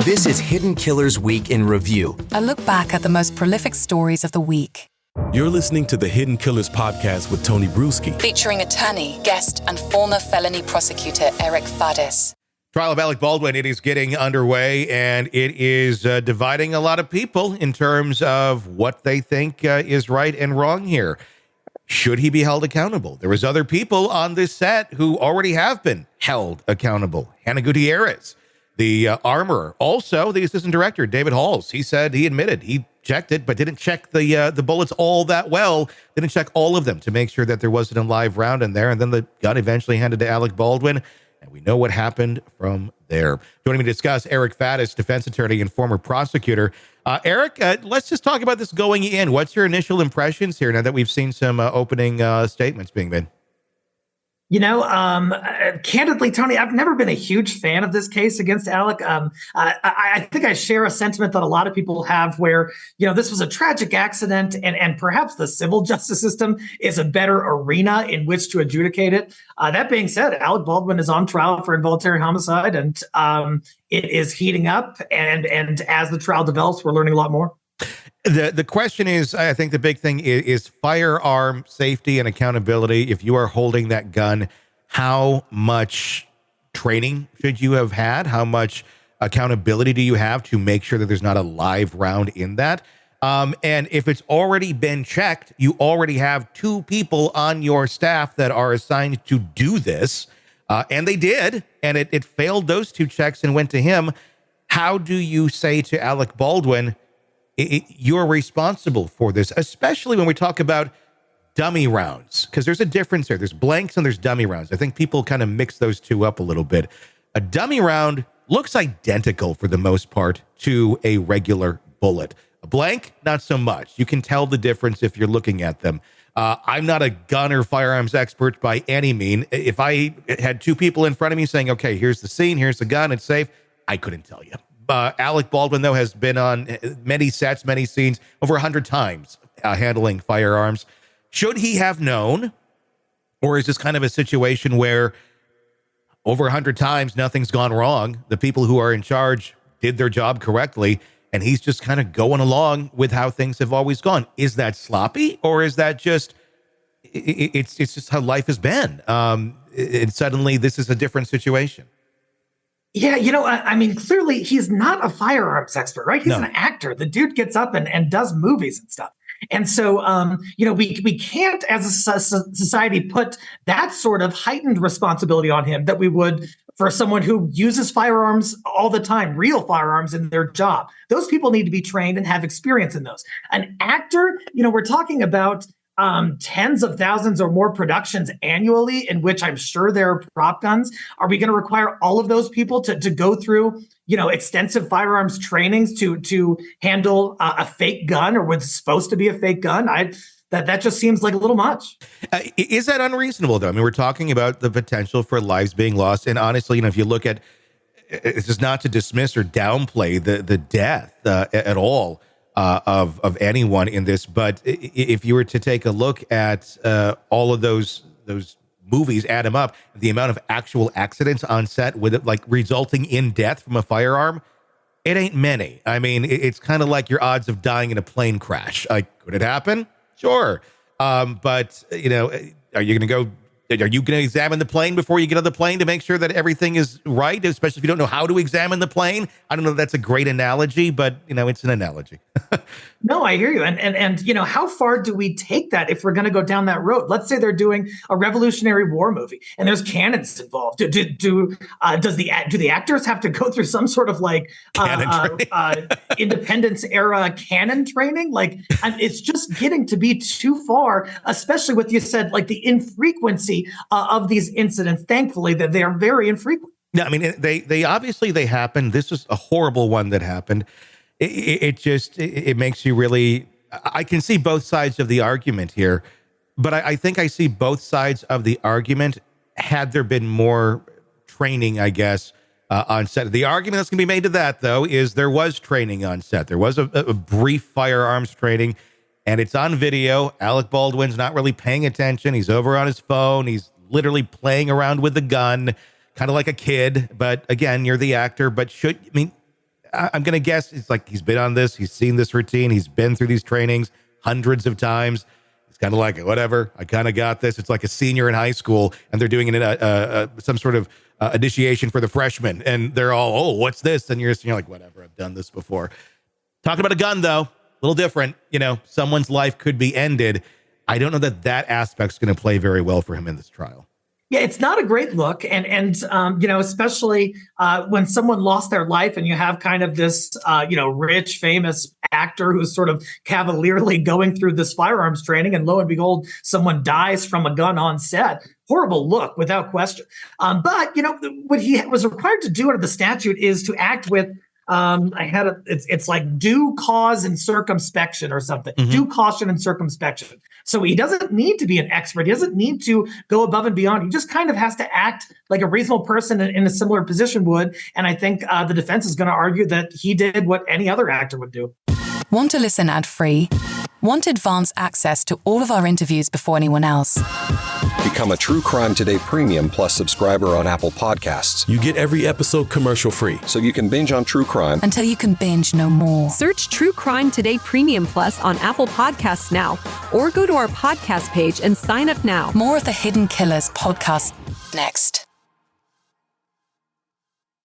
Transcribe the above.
This is Hidden Killers Week in Review. A look back at the most prolific stories of the week. You're listening to the Hidden Killers podcast with Tony Brueski. Featuring attorney, guest, and former felony prosecutor Eric Faddis. Trial of Alec Baldwin, it is getting underway, and it is dividing a lot of people in terms of what they think is right and wrong here. Should he be held accountable? There was other people on this set who already have been held accountable. Hannah Gutierrez, the armorer. Also, the assistant director, David Halls. He said he admitted he checked it, but didn't check the bullets all that well. Didn't check all of them to make sure that there wasn't a live round in there. And then the gun eventually handed to Alec Baldwin. And we know what happened from there. Joining me to discuss, Eric Faddis, defense attorney and former prosecutor. Eric, let's just talk about this going in. What's your initial impressions here now that we've seen some opening statements being made? You know, candidly, Tony, I've never been a huge fan of this case against Alec. I think I share a sentiment that a lot of people have where, you know, this was a tragic accident and perhaps the civil justice system is a better arena in which to adjudicate it. That being said, Alec Baldwin is on trial for involuntary homicide and it is heating up. And as the trial develops, we're learning a lot more. The question is, I think the big thing is firearm safety and accountability. If you are holding that gun, how much training should you have had? How much accountability do you have to make sure that there's not a live round in that? And if it's already been checked, you already have two people on your staff that are assigned to do this. And they did, and it failed those two checks and went to him. How do you say to Alec Baldwin, you're responsible for this, especially when we talk about dummy rounds, because there's a difference there. There's blanks and there's dummy rounds. I think people kind of mix those two up a little bit. A dummy round looks identical for the most part to a regular bullet. A blank, not so much. You can tell the difference if you're looking at them. I'm not a gun or firearms expert by any mean. If I had two people in front of me saying, okay, here's the scene, here's the gun, it's safe, I couldn't tell you. Alec Baldwin, though, has been on many sets, many scenes, over 100 times handling firearms. Should he have known? Or is this kind of a situation where over 100 times nothing's gone wrong? The people who are in charge did their job correctly, and he's just kind of going along with how things have always gone. Is that sloppy? Or is that just, it's just how life has been? And suddenly this is a different situation. Yeah, you know, I mean, clearly he's not a firearms expert, right? He's an actor. The dude gets up and does movies and stuff. And so, you know, we can't as a society put that sort of heightened responsibility on him that we would for someone who uses firearms all the time, real firearms in their job. Those people need to be trained and have experience in those. An actor, you know, we're talking about tens of thousands or more productions annually in which I'm sure there are prop guns. Are we going to require all of those people to go through, you know, extensive firearms trainings to handle a fake gun or what's supposed to be a fake gun? That just seems like a little much. Is that unreasonable, though? I mean, we're talking about the potential for lives being lost. And honestly, you know, if you look at, this is not to dismiss or downplay the death at all. Of anyone in this, but if you were to take a look at all of those movies, add them up, the amount of actual accidents on set with it, like resulting in death from a firearm, it ain't many. I mean, it's kind of like your odds of dying in a plane crash. Like, could it happen? Sure, but you know, are you going to examine the plane before you get on the plane to make sure that everything is right, especially if you don't know how to examine the plane? I don't know if that's a great analogy, but, you know, it's an analogy. No, I hear you. And you know, how far do we take that if we're going to go down that road? Let's say they're doing a Revolutionary War movie and there's cannons involved. Do the actors have to go through some sort of like Independence era cannon training? Like, it's just getting to be too far, especially with, you said, like the infrequency of these incidents. Thankfully, that they are very infrequent. No, I mean, they obviously they happened. This is a horrible one that happened. It makes you really, I can see both sides of the argument here, but I think I see both sides of the argument had there been more training, I guess, on set. The argument that's going to be made to that, though, is there was training on set. There was a brief firearms training, and it's on video. Alec Baldwin's not really paying attention. He's over on his phone. He's literally playing around with the gun, kind of like a kid. But again, you're the actor. But I'm going to guess it's like he's been on this. He's seen this routine. He's been through these trainings hundreds of times. It's kind of like, whatever, I kind of got this. It's like a senior in high school and they're doing some sort of initiation for the freshmen. And they're all, oh, what's this? And you're like, whatever, I've done this before. Talking about a gun, though, a little different. Someone's life could be ended. I don't know that aspect's going to play very well for him in this trial. Yeah, it's not a great look. And especially when someone lost their life and you have kind of this, rich, famous actor who's sort of cavalierly going through this firearms training. And lo and behold, someone dies from a gun on set. Horrible look, without question. But what he was required to do under the statute is to act with it's like due cause and circumspection or something. Mm-hmm. Due caution and circumspection. So he doesn't need to be an expert. He doesn't need to go above and beyond. He just kind of has to act like a reasonable person in a similar position would. And I think the defense is going to argue that he did what any other actor would do. Want to listen ad-free? Want advanced access to all of our interviews before anyone else? Become a True Crime Today Premium Plus subscriber on Apple Podcasts. You get every episode commercial-free. So you can binge on true crime until you can binge no more. Search True Crime Today Premium Plus on Apple Podcasts now, or go to our podcast page and sign up now. More of the Hidden Killers podcast next.